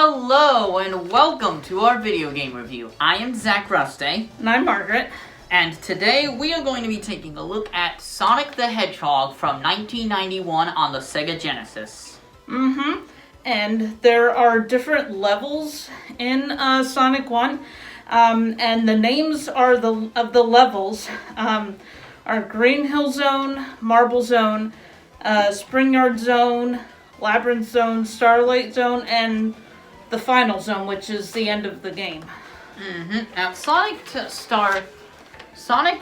Hello and welcome to our video game review. I am Zach Ruste. And I'm Margaret. And today we are going to be taking a look at Sonic the Hedgehog from 1991 on the Sega Genesis. And there are different levels in Sonic 1. And the names of the levels are Green Hill Zone, Marble Zone, Spring Yard Zone, Labyrinth Zone, Starlight Zone, and the final zone, which is the end of the game. Now, Sonic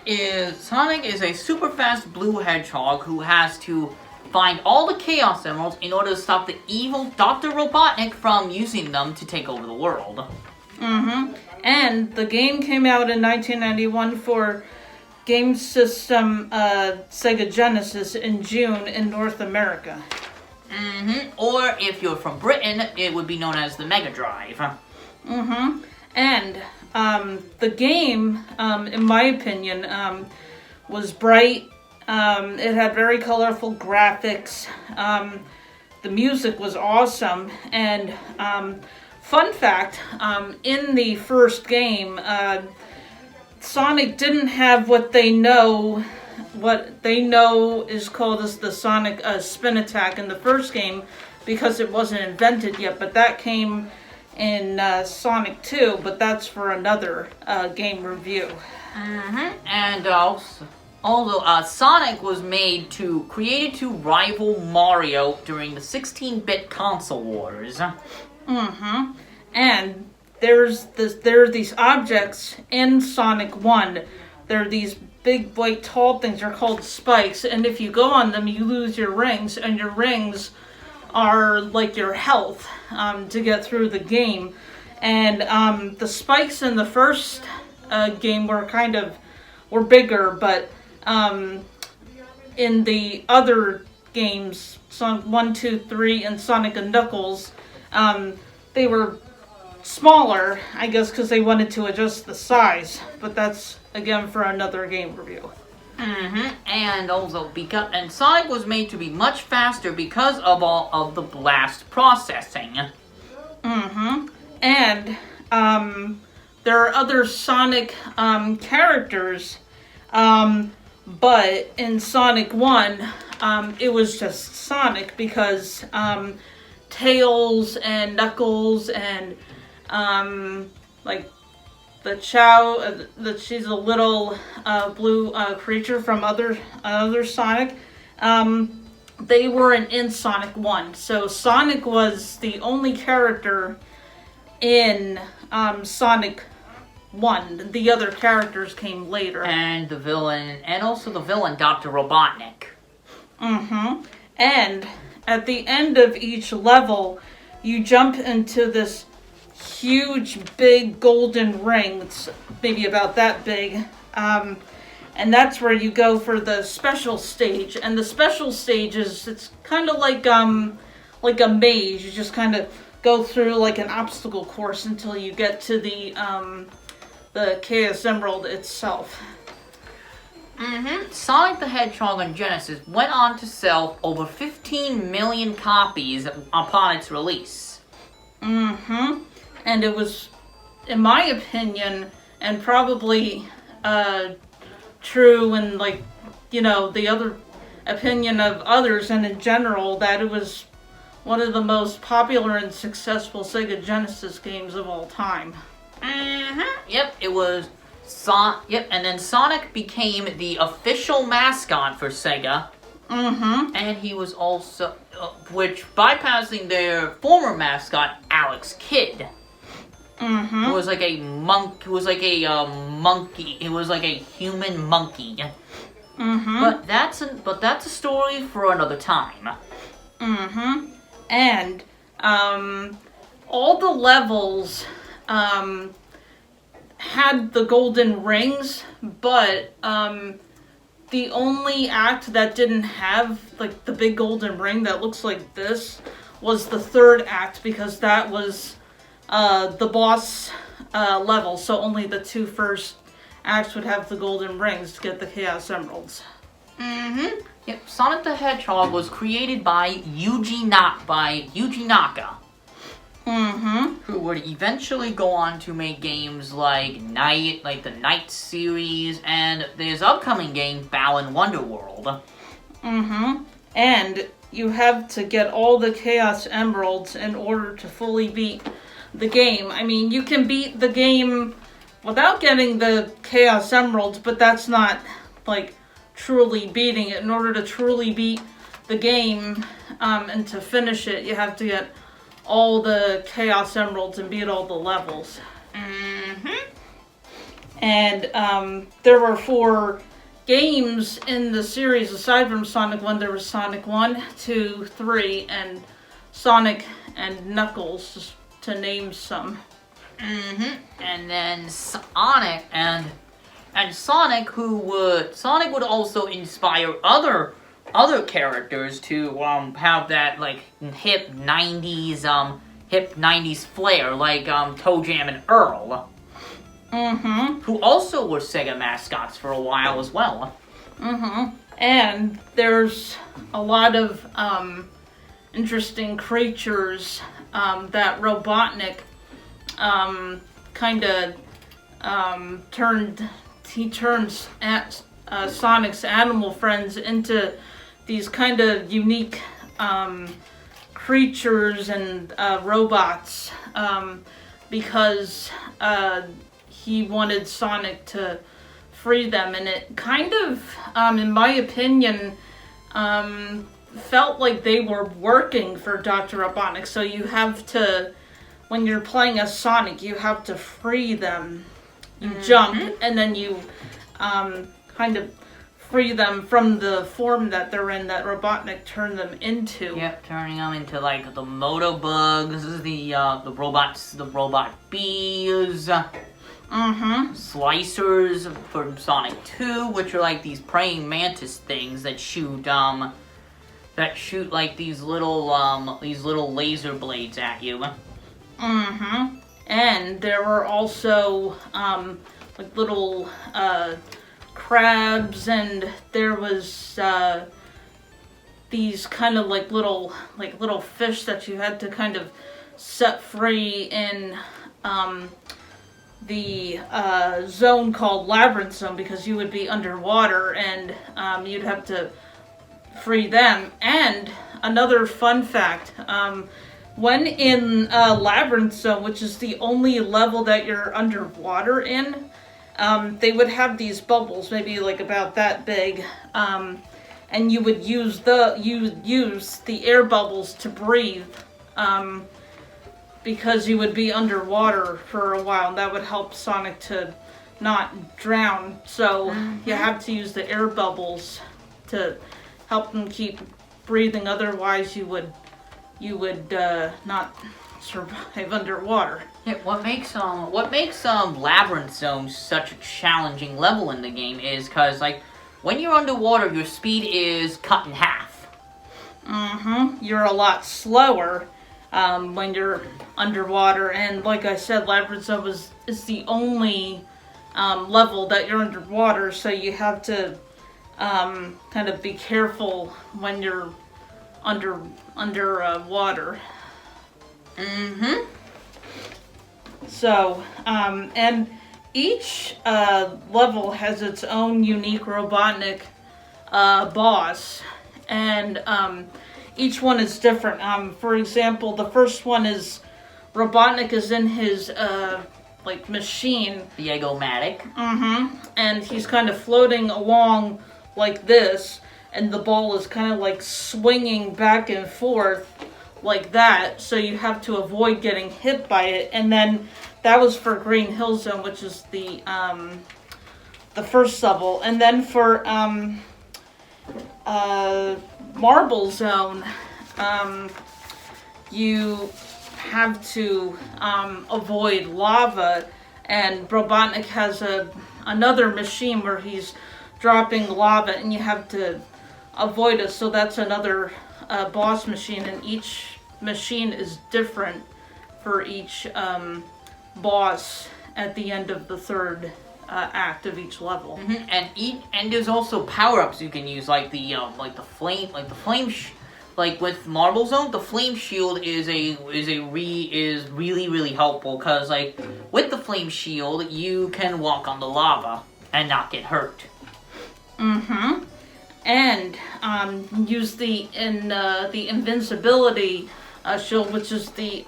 is a super fast blue hedgehog who has to find all the Chaos Emeralds in order to stop the evil Dr. Robotnik from using them to take over the world. And the game came out in 1991 for game system Sega Genesis in June in North America. Or if you're from Britain, it would be known as the Mega Drive. And the game, in my opinion, was bright. It had very colorful graphics. The music was awesome. And fun fact, in the first game, Sonic didn't have what they know is called as the Sonic spin attack in the first game because it wasn't invented yet, but that came in Sonic 2, but that's for another game review. And although Sonic was created to rival Mario during the 16-bit console wars. And there are these objects in Sonic 1. There are these big white tall things. They're called spikes, and if you go on them, you lose your rings, and your rings are like your health to get through the game. And the spikes in the first game were bigger, but in the other games, Sonic 1, 2, 3, and Sonic and Knuckles, they were smaller, I guess, because they wanted to adjust the size, but that's again for another game review. And also Sonic was made to be much faster because of all of the blast processing. And there are other Sonic characters, but in Sonic 1, it was just Sonic because Tails and Knuckles and like the Chow, she's a little blue creature from other Sonic. They weren't in Sonic 1, so Sonic was the only character in Sonic 1. The other characters came later. And the villain, Dr. Robotnik. And at the end of each level, you jump into this huge, big golden ring. It's maybe about that big. And that's where you go for the special stage. And the special stage it's kind of like a maze. You just kind of go through like an obstacle course until you get to the Chaos Emerald itself. Sonic the Hedgehog on Genesis went on to sell over 15 million copies upon its release. And it was, in my opinion, and probably true in the other opinion of others and in general, that it was one of the most popular and successful Sega Genesis games of all time. Yep, it was. And then Sonic became the official mascot for Sega. And he was also, which bypassing their former mascot, Alex Kidd. Who was like a monkey. It was like a human monkey. But that's a story for another time. And all the levels had the golden rings, but the only act that didn't have like the big golden ring that looks like this was the third act, because that was the boss level, so only the two first acts would have the golden rings to get the Chaos Emeralds. Yep, Sonic the Hedgehog was created by Yuji Naka. Who would eventually go on to make games like the Night series, and this upcoming game, Balan Wonderworld. And you have to get all the Chaos Emeralds in order to fully beat the game. I mean, you can beat the game without getting the Chaos Emeralds, but that's not, like, truly beating it. In order to truly beat the game, and to finish it, you have to get all the Chaos Emeralds and beat all the levels. And there were 4 games in the series aside from Sonic 1. There was Sonic 1, 2, 3, and Sonic and Knuckles, just to name some. And then Sonic Sonic would also inspire other characters to have that like hip 90s flair, like Toe Jam and Earl. Who also were Sega mascots for a while as well. And there's a lot of interesting creatures that Robotnik turns Sonic's animal friends into these kind of unique creatures and robots because he wanted Sonic to free them, and it kind of, in my opinion, felt like they were working for Dr. Robotnik. So you have to, when you're playing as Sonic, you have to free them. You jump, and then you kind of free them from the form that they're in, that Robotnik turned them into. Yep, turning them into like the Motobugs, the robot bees. Slicers from Sonic 2, which are like these praying mantis things that shoot like these little laser blades at you. And there were also like little crabs, and there was these kind of like little fish that you had to kind of set free in the zone called Labyrinth Zone, because you would be underwater and you'd have to free them. And another fun fact, when in Labyrinth Zone, which is the only level that you're underwater in, they would have these bubbles, maybe like about that big, and you would use the air bubbles to breathe, because you would be underwater for a while, and that would help Sonic to not drown. So you have to use the air bubbles to help him keep breathing. Otherwise, you would not survive underwater. Yeah, what makes Labyrinth Zone such a challenging level in the game is because, like, when you're underwater, your speed is cut in half. You're a lot slower when you're underwater, and like I said, Labyrinth Zone is the only level that you're underwater, so you have to kind of be careful when you're under water. So, and each level has its own unique Robotnik boss, and each one is different. For example, the first one is Robotnik is in his like machine, the Eggo-matic. And he's kind of floating along like this, and the ball is kind of like swinging back and forth like that, so you have to avoid getting hit by it. And then that was for Green Hill Zone, which is the first level. And then for Marble Zone, you have to avoid lava, and Robotnik has another machine where he's dropping lava, and you have to avoid it. So that's another boss machine, and each machine is different for each boss at the end of the third act of each level. And there's also power-ups you can use, like the flame like with Marble Zone, the flame shield is really helpful because like with the flame shield you can walk on the lava and not get hurt. Mm-hmm. And use the invincibility shield, which is the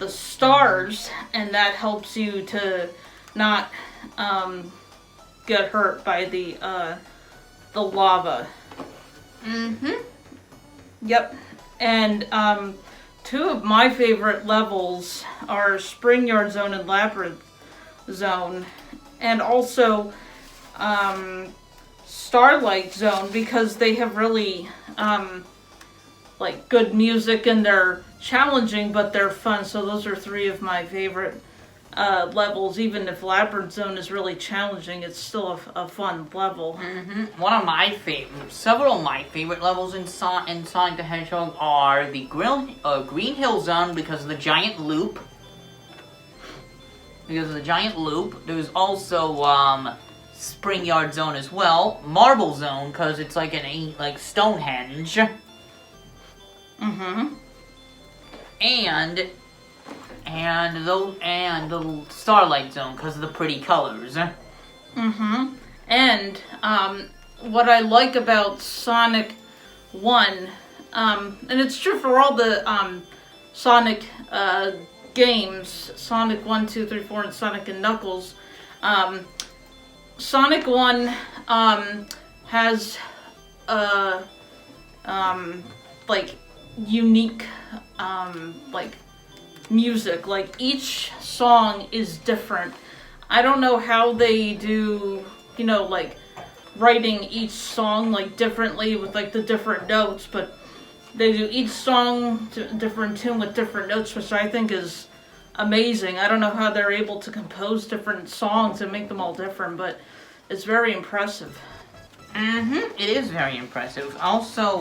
stars, and that helps you to not get hurt by the lava. Mm-hmm. Yep. And two of my favorite levels are Spring Yard Zone and Labyrinth Zone, and also Starlight Zone, because they have really like good music and they're challenging, but they're fun. So those are three of my favorite levels. Even if Labyrinth Zone is really challenging, it's still a fun level. Mm-hmm. Several of my favorite levels in Sonic the Hedgehog are the Green Hill Zone because of the giant loop. There's also Spring Yard Zone as well. Marble Zone because it's like Stonehenge. Mm-hmm. And the Starlight Zone because of the pretty colors. Mm-hmm. And what I like about Sonic 1, and it's true for all the Sonic games, Sonic 1, 2, 3, 4, and Sonic and Knuckles, Sonic 1 has like unique like music. Like each song is different. I don't know how they do, like writing each song like differently with like the different notes, but they do each song to a different tune with different notes, which I think is amazing. I don't know how they're able to compose different songs and make them all different, but it's very impressive. Mm-hmm. It is very impressive. Also,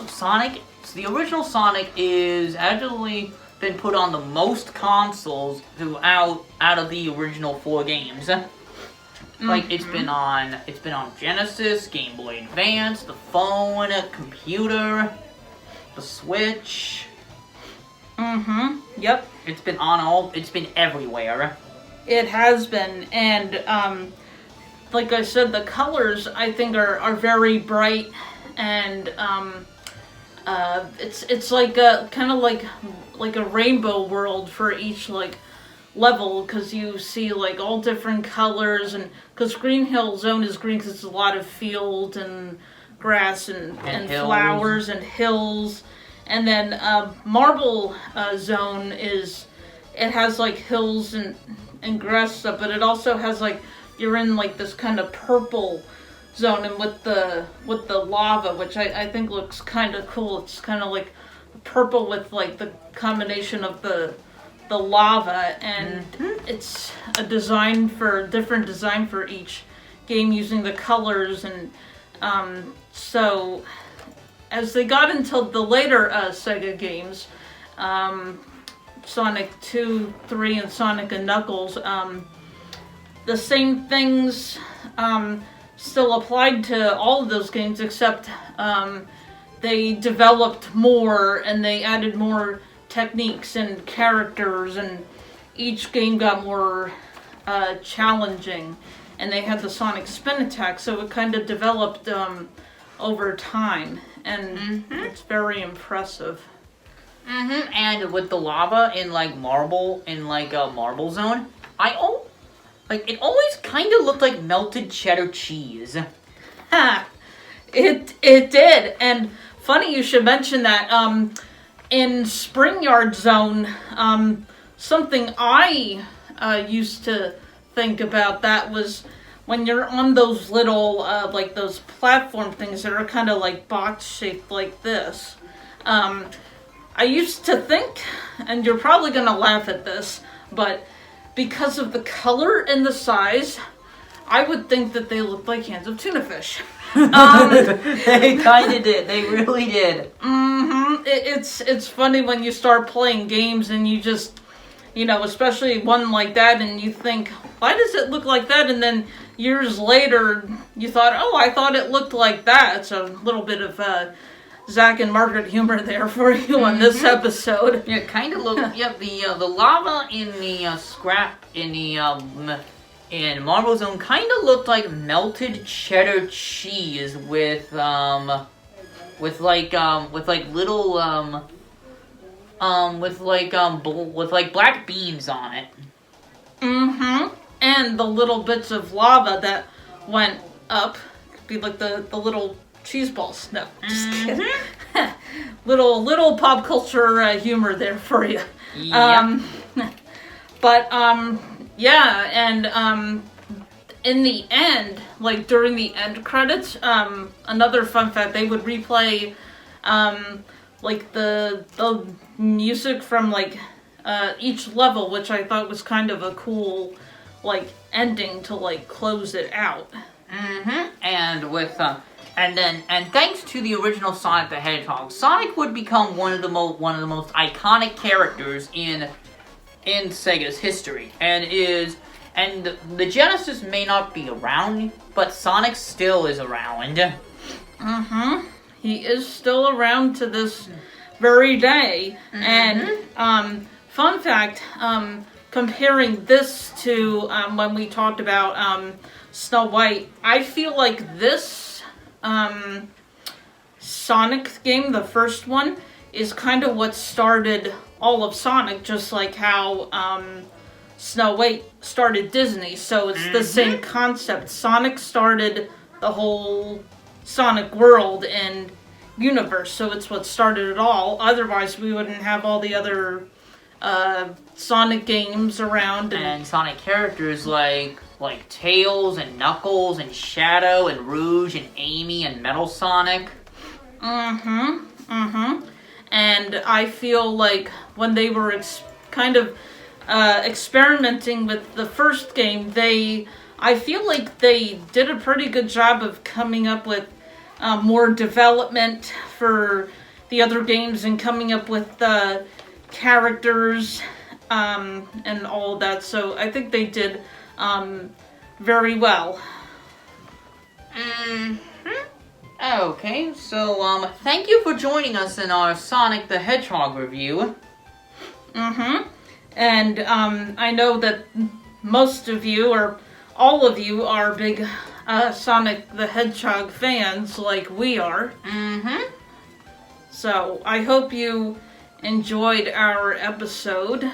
Sonic. The original Sonic is actually been put on the most consoles out of the original 4 games. Mm-hmm. Like it's been on Genesis, Game Boy Advance, the phone, computer, the Switch. Mm-hmm. Yep. It's been everywhere. It has been, and like I said, the colors I think are very bright, and it's like a kind of like a rainbow world for each like level, because you see like all different colors, and because Green Hill Zone is green because it's a lot of field and grass and flowers and hills, and then Marble Zone it has like hills and grass stuff, but it also has like you're in like this kind of purple zone, and with the lava, which I think looks kind of cool. It's kind of like purple with like the combination of the lava, and it's a different design for each game using the colors, and so as they got into the later Sega games, Sonic 2, 3, and Sonic and Knuckles, the same things still applied to all of those games, except they developed more and they added more techniques and characters, and each game got more challenging, and they had the Sonic spin attack, so it kind of developed over time, and it's very impressive. Mm-hmm. And with the lava in Marble Zone, it always kind of looked like melted cheddar cheese. Ha! It did, and funny you should mention that. In Spring Yard Zone, something I used to think about that was when you're on those little like those platform things that are kind of like box shaped like this. I used to think, and you're probably gonna laugh at this, but because of the color and the size, I would think that they looked like cans of tuna fish. They kind of did. They really did. Mm-hmm. It's funny when you start playing games and you just, especially one like that, and you think, why does it look like that? And then years later, you thought, oh, I thought it looked like that. It's a little bit of Zack and Margaret humor there for you on this episode. Yeah, kind of look. Yep, the lava in the scrap in Marble Zone kind of looked like melted cheddar cheese with little with black beans on it. And the little bits of lava that went up could be like the little cheese balls. No, just kidding. little pop culture humor there for you. Yep. Yeah, and in the end, like during the end credits, another fun fact, they would replay like the music from like each level, which I thought was kind of a cool like ending to like close it out. And with and thanks to the original Sonic the Hedgehog, Sonic would become one of the most iconic characters in Sega's history, and the Genesis may not be around, but Sonic still is around. He is still around to this very day. And fun fact, comparing this to when we talked about Snow White, I feel like this Sonic game, the first one, is kind of what started all of Sonic, just like how Snow White started Disney. So it's the same concept. Sonic started the whole Sonic world and universe, so it's what started it all. Otherwise, we wouldn't have all the other Sonic games around. And Sonic characters like Tails and Knuckles and Shadow and Rouge and Amy and Metal Sonic. And I feel like when they were experimenting with the first game, I feel like they did a pretty good job of coming up with more development for the other games and coming up with characters and all of that. So I think they did very well. Okay, so thank you for joining us in our Sonic the Hedgehog review. And I know that most of you, or all of you, are big Sonic the Hedgehog fans like we are. So I hope you enjoyed our episode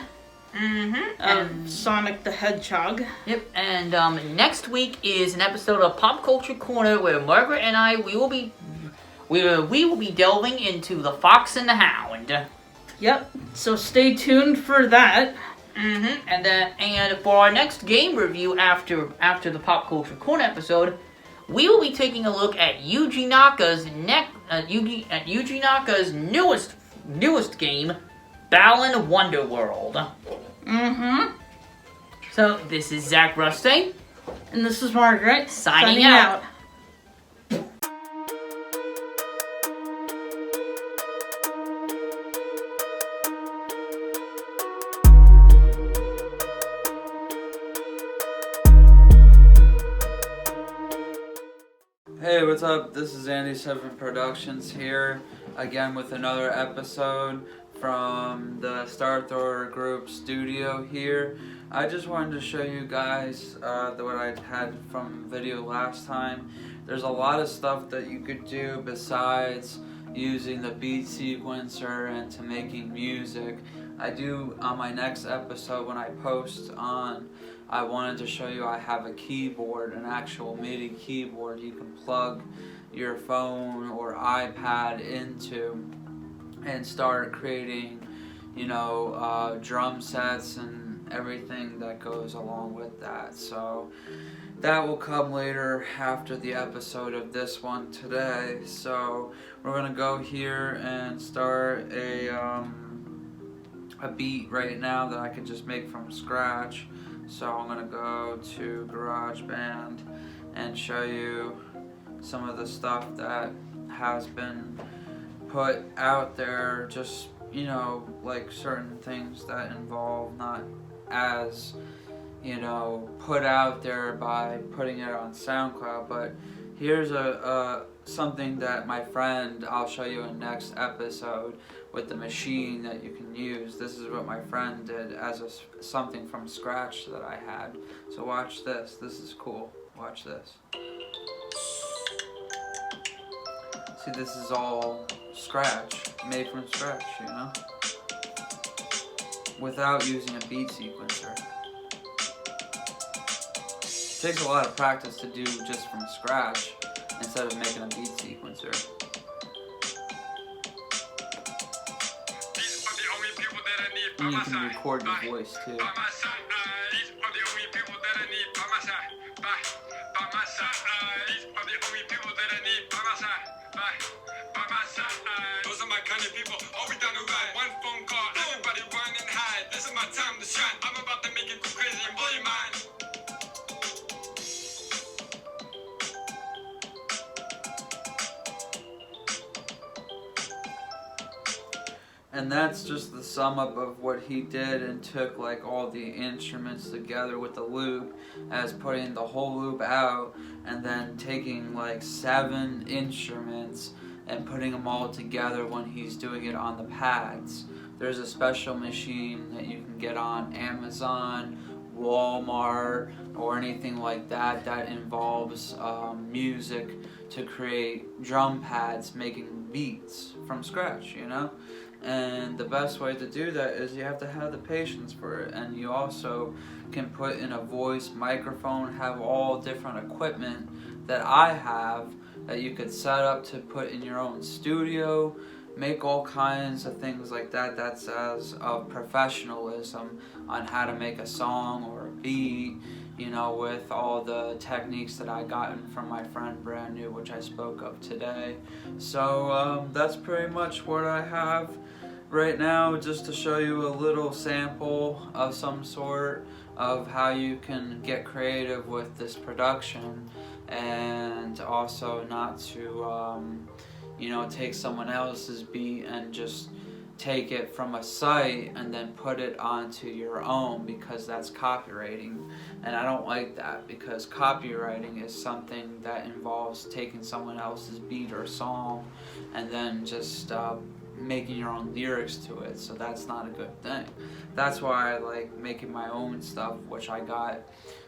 of Sonic the Hedgehog. Yep, and next week is an episode of Pop Culture Corner where Margaret and I we will be delving into The Fox and the Hound. Yep, so stay tuned for that. And for our next game review after the Pop Culture Corner episode, we will be taking a look at Yuji Naka's newest game, Balan Wonderworld. So this is Zach Ruste, and this is Margaret signing out. Hey, what's up? This is Andy7 Productions here, again with another episode from the Star Thrower Group studio here. I just wanted to show you guys what I had from video last time. There's a lot of stuff that you could do besides using the beat sequencer and to making music. I do on my next episode when I post on, I wanted to show you I have a keyboard, an actual MIDI keyboard you can plug your phone or iPad into and start creating, drum sets and everything that goes along with that. So that will come later after the episode of this one today. So we're gonna go here and start a beat right now that I can just make from scratch. So I'm gonna go to GarageBand and show you some of the stuff that has been put out there, just like certain things that involve not as put out there by putting it on SoundCloud. But here's a something that my friend, I'll show you in next episode with the machine that you can use. This is what my friend did as something from scratch that I had. So watch this. This is cool. Watch this. See, this is all scratch, made from scratch, you know? Without using a beat sequencer. It takes a lot of practice to do just from scratch instead of making a beat sequencer. And you can record your voice too. Those are my kind of people, always down the ride. One phone call, everybody run and hide. This is my time to shine. I'm about to make it go crazy and blow your mind. And that's just the sum up of what he did, and took like all the instruments together with the loop, as putting the whole loop out, and then taking like 7 instruments and putting them all together when he's doing it on the pads. There's a special machine that you can get on Amazon, Walmart, or anything like that that involves music to create drum pads making beats from scratch, you know? And the best way to do that is you have to have the patience for it, and you also can put in a voice microphone, have all different equipment that I have that you could set up to put in your own studio, make all kinds of things like that. That says of professionalism on how to make a song or a beat, you know, with all the techniques that I gotten from my friend Brand New, which I spoke of today. So that's pretty much what I have right now, just to show you a little sample of some sort of how you can get creative with this production, and also not to you know, take someone else's beat and just take it from a site and then put it onto your own, because that's copywriting, and I don't like that, because copywriting is something that involves taking someone else's beat or song and then just making your own lyrics to it. So that's not a good thing. That's why I like making my own stuff, which I got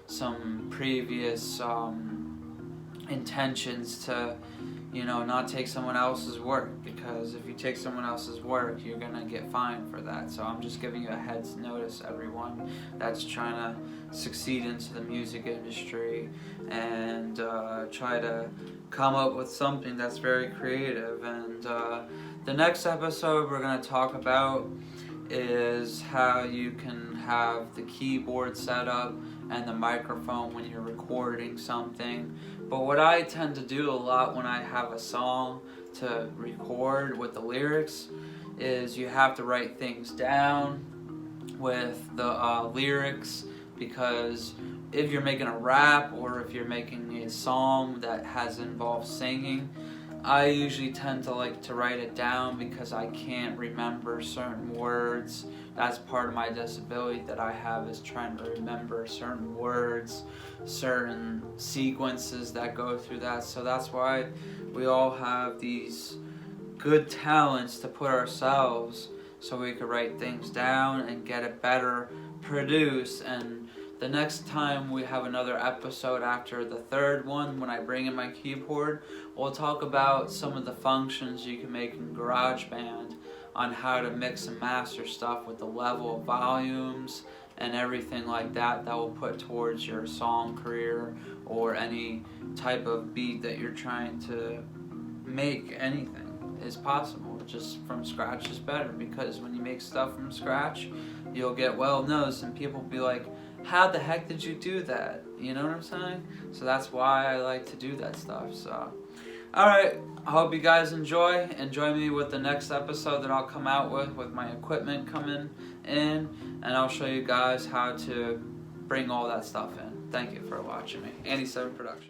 some previous intentions to, you know, not take someone else's work, because if you take someone else's work, you're gonna get fined for that. So I'm just giving you a heads notice, everyone that's trying to succeed into the music industry and try to come up with something that's very creative. And the next episode we're gonna talk about is how you can have the keyboard set up and the microphone when you're recording something. But what I tend to do a lot when I have a song to record with the lyrics is you have to write things down with the lyrics, because if you're making a rap or if you're making a song that has involved singing, I usually tend to like to write it down, because I can't remember certain words. That's part of my disability that I have, is trying to remember certain words, certain sequences that go through that. So that's why we all have these good talents to put ourselves, so we could write things down and get it better produced. And the next time we have another episode after the 3rd one, when I bring in my keyboard, we'll talk about some of the functions you can make in GarageBand on how to mix and master stuff with the level of volumes and everything like that will put towards your song career or any type of beat that you're trying to make. Anything is possible. Just from scratch is better, because when you make stuff from scratch, you'll get well noticed and people will be like, how the heck did you do that? You know what I'm saying? So that's why I like to do that stuff. So alright, I hope you guys enjoy me with the next episode that I'll come out with my equipment coming in, and I'll show you guys how to bring all that stuff in. Thank you for watching me. Stgtv Productions.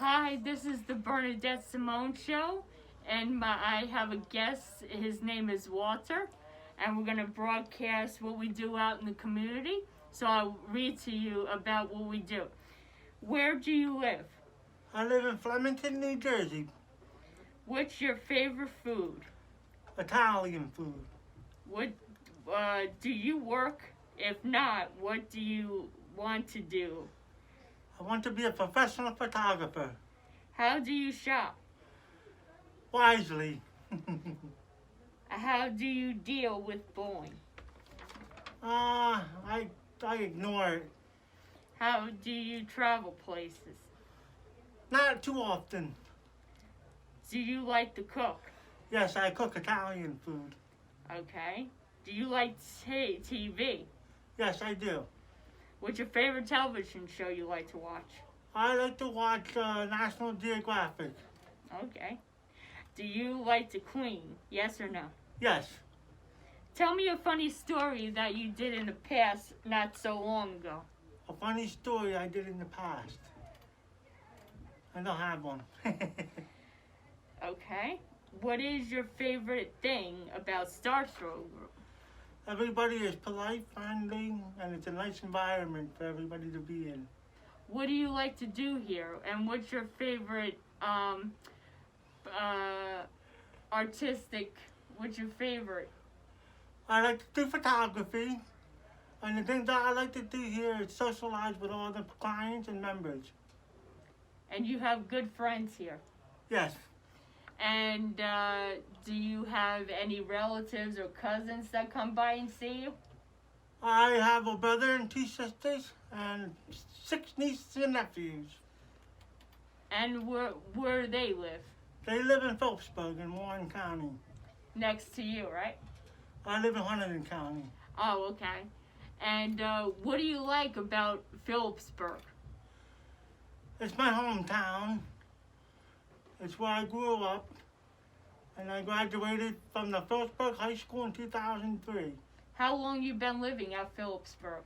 Hi, this is the Bernadette Simone Show, and I have a guest. His name is Walter, and we're going to broadcast what we do out in the community. So I'll read to you about what we do. Where do you live? I live in Flemington, New Jersey. What's your favorite food? Italian food. What do you work? If not, what do you want to do? I want to be a professional photographer. How do you shop? Wisely. How do you deal with bullying? I ignore it. How do you travel places? Not too often. Do you like to cook? Yes, I cook Italian food. Okay. Do you like TV? Yes, I do. What's your favorite television show you like to watch? I like to watch National Geographic. Okay. Do you like to clean? Yes or no? Yes. Tell me a funny story that you did in the past not so long ago. A funny story I did in the past. I don't have one. Okay. What is your favorite thing about Starthrow Group? Everybody is polite, friendly, and it's a nice environment for everybody to be in. What do you like to do here? And what's your favorite artistic, what's your favorite? I like to do photography, and the things that I like to do here is socialize with all the clients and members. And you have good friends here. Yes, And do you have any relatives or cousins that come by and see you? I have a brother and 2 sisters, and 6 nieces and nephews. And where do they live? They live in Phillipsburg in Warren County. Next to you, right? I live in Hunterdon County. Oh, okay. And what do you like about Phillipsburg? It's my hometown. It's where I grew up, and I graduated from the Phillipsburg High School in 2003. How long you been living at Phillipsburg?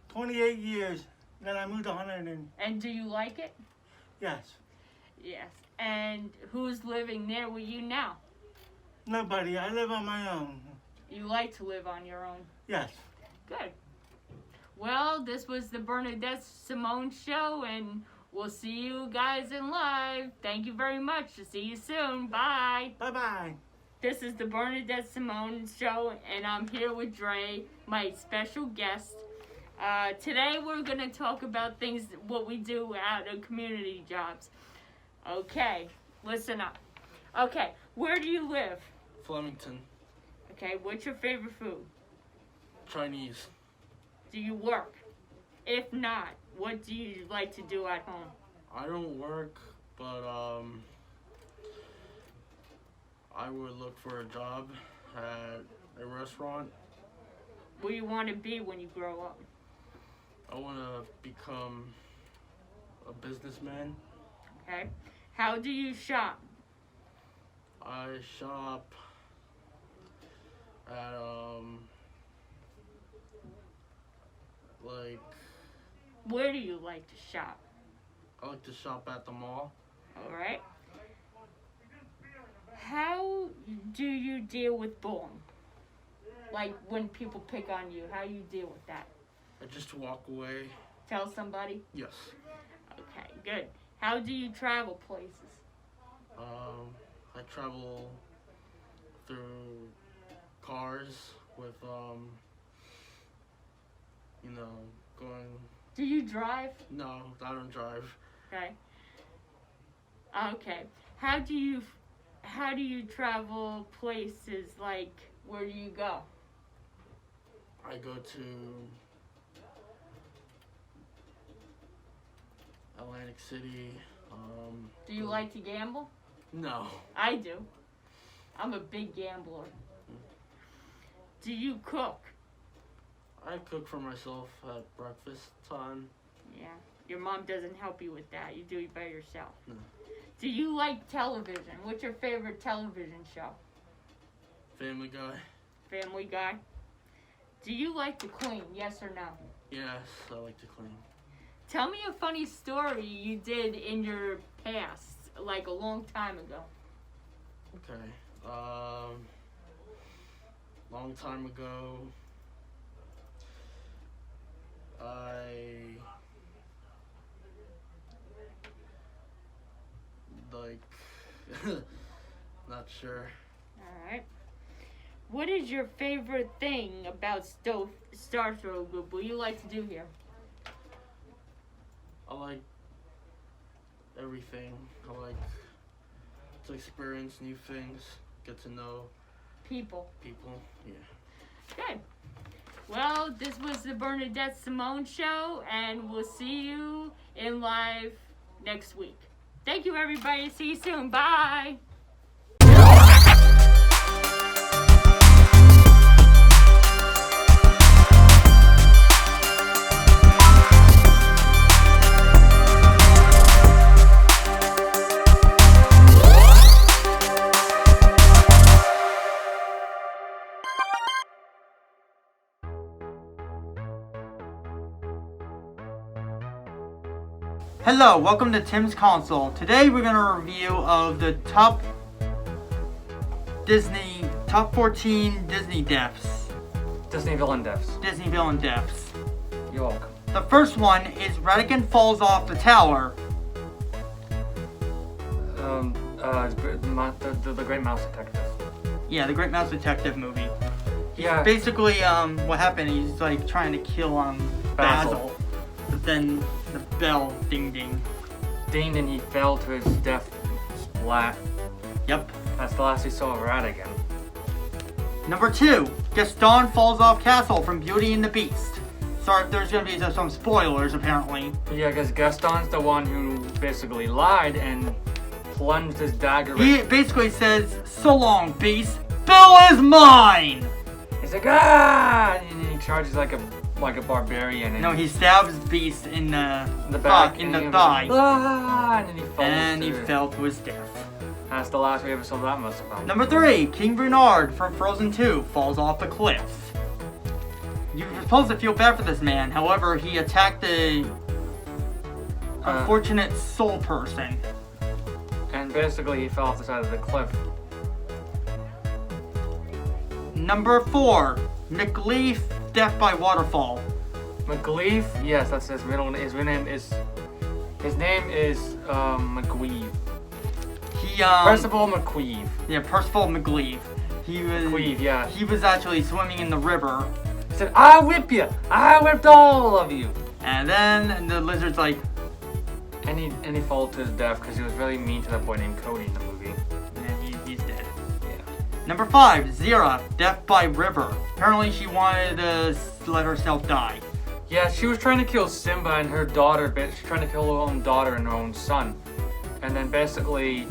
28 years. Then I moved to Hunterdon. And do you like it? Yes. Yes. And who's living there with you now? Nobody. I live on my own. You like to live on your own. Yes. Good. Well, this was the Bernadette Simone Show, and we'll see you guys in live. Thank you very much. See you soon. Bye. Bye-bye. This is the Bernadette Simone Show, and I'm here with Dre, my special guest. Today we're going to talk about things, what we do out of community jobs. Okay, listen up. Okay, where do you live? Flemington. Okay, what's your favorite food? Chinese. Do you work? If not, what do you like to do at home? I don't work, but I would look for a job at a restaurant. What do you want to be when you grow up? I want to become a businessman. Okay. How do you shop? I shop at like Where do you like to shop? I like to shop at the mall. All right. How do you deal with bullying? Like when people pick on you, how you deal with that? I just walk away. Tell somebody? Yes. Okay, good. How do you travel places? I travel through cars with going. Do you drive? No, I don't drive. Okay. Okay. How do you travel places, like where do you go? I go to Atlantic City. Do you like to gamble? No. I do. I'm a big gambler. Do you cook? I cook for myself at breakfast time. Yeah. Your mom doesn't help you with that. You do it by yourself. No. Do you like television? What's your favorite television show? Family Guy. Family Guy. Do you like to clean? Yes or no? Yes, I like to clean. Tell me a funny story you did in your past, like a long time ago. Okay. Long time ago, not sure. Alright. What is your favorite thing about Star Throw Group? What do you like to do here? I like everything. I like to experience new things, get to know People. people. Yeah. Good. Well, this was the Bernadette Simone Show, and we'll see you in live next week. Thank you, everybody. See you soon. Bye. Hello, welcome to Tim's Console. Today we're going to review of the top 14 Disney deaths. Disney villain deaths. Disney villain deaths. You're welcome. The first one is Ratigan falls off the tower. The Great Mouse Detective. Yeah, the Great Mouse Detective movie. Yeah. Basically, what happened, he's like trying to kill Basil. But then the bell ding. Dinged and he fell to his death flat. Yep. That's the last he saw of Ratigan. Number 2, Gaston falls off castle from Beauty and the Beast. Sorry, there's gonna be some spoilers apparently. Yeah, because Gaston's the one who basically lied and plunged his dagger. He basically says, "So long, Beast. Bill is mine." He's like, ah! And he charges like a barbarian. And No, he stabs Beast in the back, in the and thigh, ah! And he fell to his death. That's the last we ever saw that much about. Number 3, King Bernard from Frozen 2 falls off a cliff. You're supposed to feel bad for this man, however, he attacked a unfortunate soul person. And basically he fell off the side of the cliff. Number 4, McLeaf, death by waterfall. McLeaf? Yes, that's his middle name. His name is McGueve. Percival McQueeve. Yeah, Percival McLeaf. McQueeve, yeah. He was actually swimming in the river. He said, "I'll whip you! I whipped all of you!" And then the lizard's like... And he fell to his death because he was really mean to that boy named Cody in the movie. Yeah, he's dead. Yeah. Number 5, Zira, death by river. Apparently she wanted to let herself die. Yeah, she was trying to kill Simba and her daughter, but she's trying to kill her own daughter and her own son. And then basically,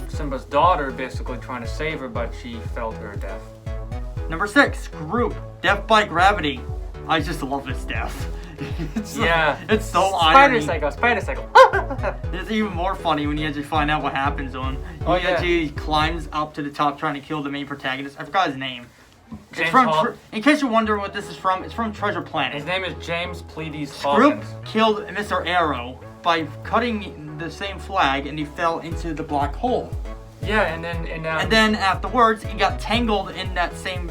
Simba's daughter basically trying to save her, but she fell to her death. Number 6, Group, death by gravity. I just love this death. It's so irony. Spider cycle. It's even more funny when you actually find out what happens to him. He actually climbs up to the top trying to kill the main protagonist. I forgot his name. It's from, in case you're wondering what this is from, it's from Treasure Planet. His name is James Pleiades Scroop Hawkins. killed Mr. Arrow by cutting the same flag, and he fell into the black hole. Yeah, and then afterwards, he got tangled in that same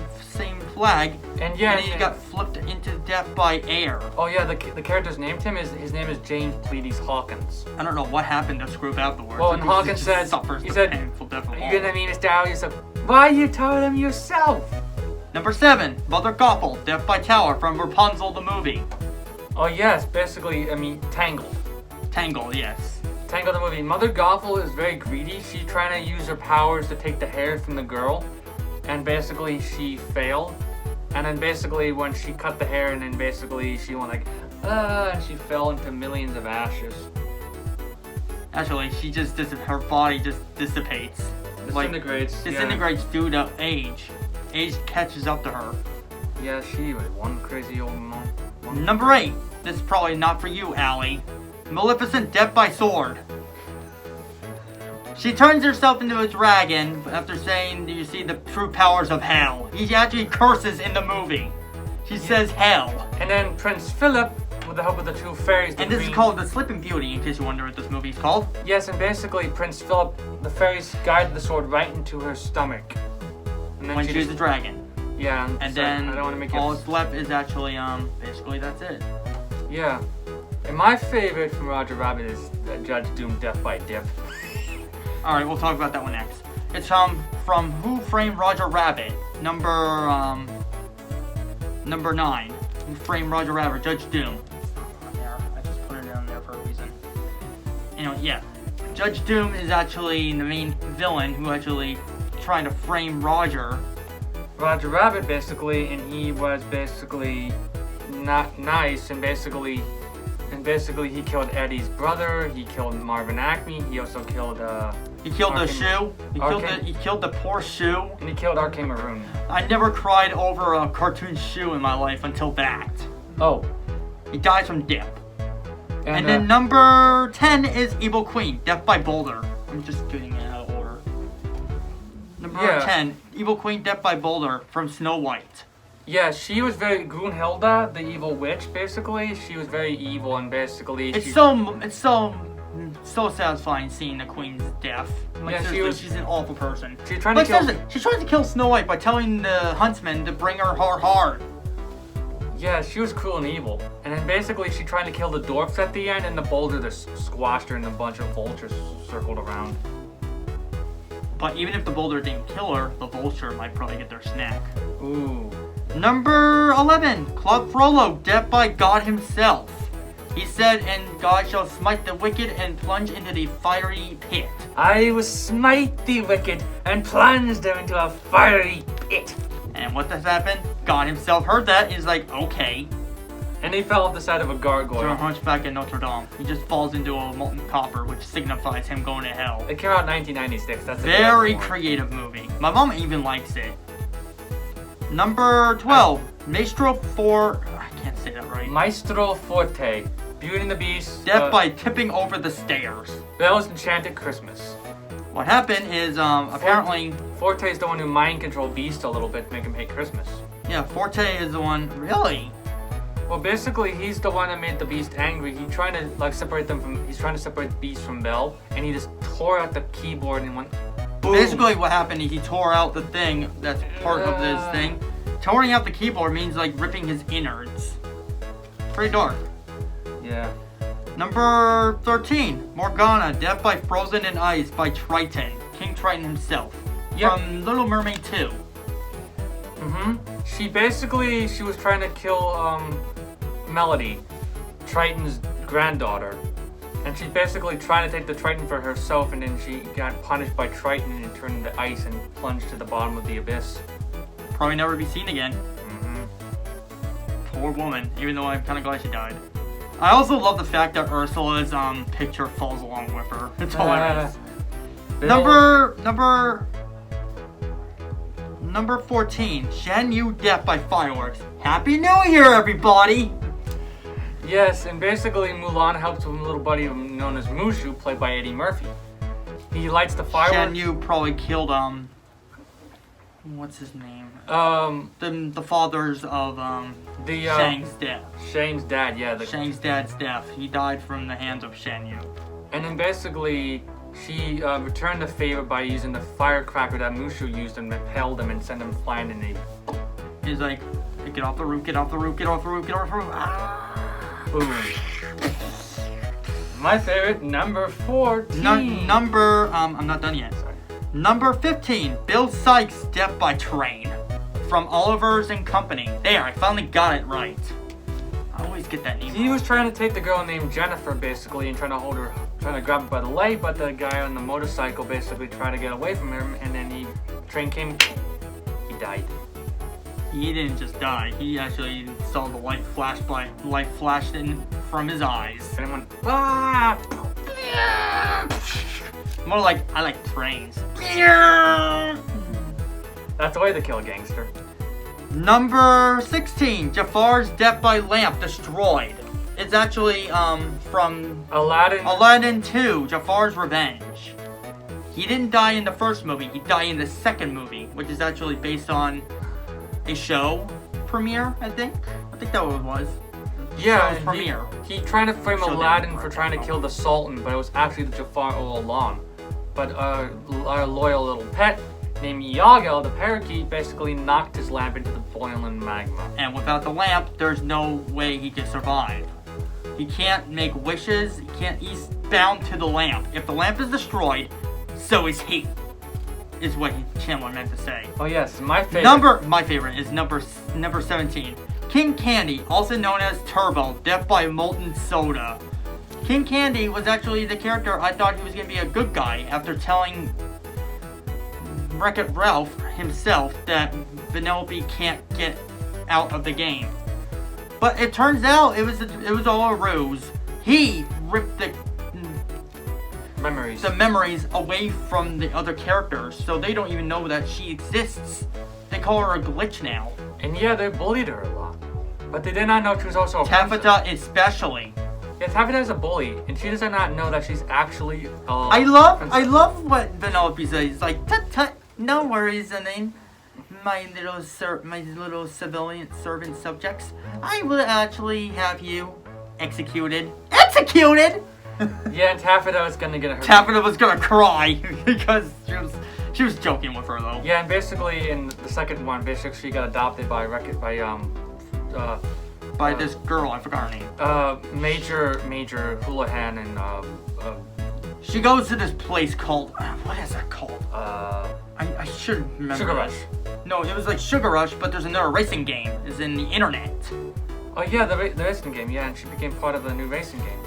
flag, and he got flipped into death by air. Oh yeah, the character's name his name is James Pleiades Hawkins. I don't know what happened to Scroop afterwards. Well, and Hawkins said, he said, "Are you gonna mean Mr. Arrow?" He said, "Why you told him yourself?" Number 7, Mother Gothel, death by tower from Rapunzel the movie. Oh yes, basically, Tangled. Tangled, yes. Tangled the movie. Mother Gothel is very greedy. She's trying to use her powers to take the hair from the girl, and basically she failed. And then basically when she cut the hair, and then basically she went like, and she fell into millions of ashes. Actually, she just her body just dissipates. Disintegrates due to age. Age catches up to her. Yeah, she was one crazy old mom. Number 8. This is probably not for you, Allie. Maleficent, death by sword. She turns herself into a dragon after saying, "You see the true powers of hell." He actually curses in the movie. She says hell. And then Prince Philip with the help of the two fairies. And this is called the Sleeping Beauty, in case you wonder what this movie is called. Yes, and basically Prince Philip, the fairies guided the sword right into her stomach. And then When she's a dragon. Yeah. And so then I don't want to make all it. that's left is actually, basically that's it. Yeah. And my favorite from Roger Rabbit is Judge Doom Death by Dip. Alright, we'll talk about that one next. It's from Who Framed Roger Rabbit, number 9. Who Framed Roger Rabbit, Judge Doom. There, I just put it down there for a reason. Anyway, yeah. Judge Doom is actually the main villain who actually tried to frame Roger Rabbit, basically, and he was basically not nice, and basically he killed Eddie's brother. He killed Marvin Acme. He also killed He killed the shoe. He killed the poor shoe. And he killed Arcane Maroon. I never cried over a cartoon shoe in my life until that. Oh. He dies from dip. And then number 10 is Evil Queen, Death by Boulder. I'm just getting it out of order. Number 10, Evil Queen, Death by Boulder from Snow White. Yeah, she was very Grunhilda, the evil witch. Basically, she was very evil, and basically it's so satisfying seeing the queen's death. Like, yeah, she's an awful person. She's trying to kill. She tried to kill Snow White by telling the huntsman to bring her heart. Yeah, she was cruel and evil. And then basically she tried to kill the dwarfs at the end, and the boulder just squashed her, and a bunch of vultures circled around. But even if the boulder didn't kill her, the vulture might probably get their snack. Ooh. Number 11, Club Frollo, Death by God himself. He said, and God shall smite the wicked and plunge into the fiery pit. I will smite the wicked and plunge them into a fiery pit. And what does happen? God himself heard that. He's like, okay. And he fell off the side of a gargoyle. To a hunchback in Notre Dame. He just falls into a molten copper, which signifies him going to hell. It came out in 1996. That's a very creative movie. My mom even likes it. Number 12, Maestro I can't say that right. Maestro Forte, Beauty and the Beast. Death by tipping over the stairs. Belle's Enchanted Christmas. What happened is, apparently... Forte is the one who mind controlled Beast a little bit to make him hate Christmas. Yeah, Forte is the one... Really? Well, basically, he's the one that made the Beast angry. He's trying to separate the Beast from Belle, and he just tore out the keyboard and went boom. Basically, what happened is he tore out the thing that's part of this thing. Tearing out the keyboard means like ripping his innards. Pretty dark. Yeah. Number 13, Morgana, Death by Frozen in Ice by Triton, King Triton himself, from Little Mermaid 2. She was trying to kill Melody, Triton's granddaughter, and she's basically trying to take the Triton for herself, and then she got punished by Triton and turned into ice and plunged to the bottom of the abyss. Probably never be seen again. Poor woman, even though I'm kind of glad she died. I also love the fact that Ursula's picture falls along with her. It's hilarious. Number 14, Shan Yu Death by Fireworks. Happy New Year, everybody! Yes, and basically Mulan helps with a little buddy known as Mushu, played by Eddie Murphy. He lights the fireworks. Shan Yu probably killed what's his name? The fathers of Shang's death. Shang's dad, yeah. Shang's dad's death. He died from the hands of Shan Yu. And then basically, she returned the favor by using the firecracker that Mushu used and repelled him and sent him flying in the... He's like, get off the roof, get off the roof, get off the roof, get off the roof. Ah! Boom. My favorite, number 14. I'm not done yet. Sorry. Number 15, Bill Sykes' Death by Train. From Oliver's and Company. There, I finally got it right. I always get that name. He was trying to take the girl named Jennifer, basically, and trying to grab her by the leg, but the guy on the motorcycle basically tried to get away from him, and then the train came, he died. He didn't just die, he actually saw the light flashed in from his eyes. And it went, ah! More like, I like trains. That's the way to kill a gangster. Number 16, Jafar's Death by Lamp Destroyed. It's actually from Aladdin 2, Jafar's Revenge. He didn't die in the first movie, he died in the second movie, which is actually based on a show premiere, I think. I think that what it was. Yeah, show's premiere. He trying to frame Show them Aladdin the for part. trying to kill the Sultan, but it was actually the Jafar all along. But our loyal little pet named Iago, the parakeet, basically knocked his lamp into the boiling magma. And without the lamp, there's no way he can survive. He can't make wishes. He's bound to the lamp. If the lamp is destroyed, so is he. Is what Chandler meant to say. Oh yes, my favorite. My favorite is number 17. King Candy, also known as Turbo, death by molten soda. King Candy was actually the character I thought he was gonna be a good guy after telling Wreck-It Ralph himself that Vanellope can't get out of the game. But it turns out it was all a ruse. He ripped the memories away from the other characters, so they don't even know that she exists. They call her a glitch now. And yeah, they bullied her a lot. But they did not know she was also a Taffeta especially. Yeah, Taffeta is a bully, and she does not know that she's actually I love what Vanellope says. It's like, tut tut, no worries, and then my little civilian servant subjects, I will actually have you executed. Executed! Yeah, and Taffeta was gonna get her. Taffeta was gonna cry because she was joking with her though. Yeah, and basically in the second one, basically she got adopted by this girl, I forgot her name. Major Houlihan and she goes to this place called what is that called? I should remember. Sugar Rush. No, it was like Sugar Rush, but there's another racing game. It's in the internet. Oh yeah, the racing game. Yeah, and she became part of the new racing game.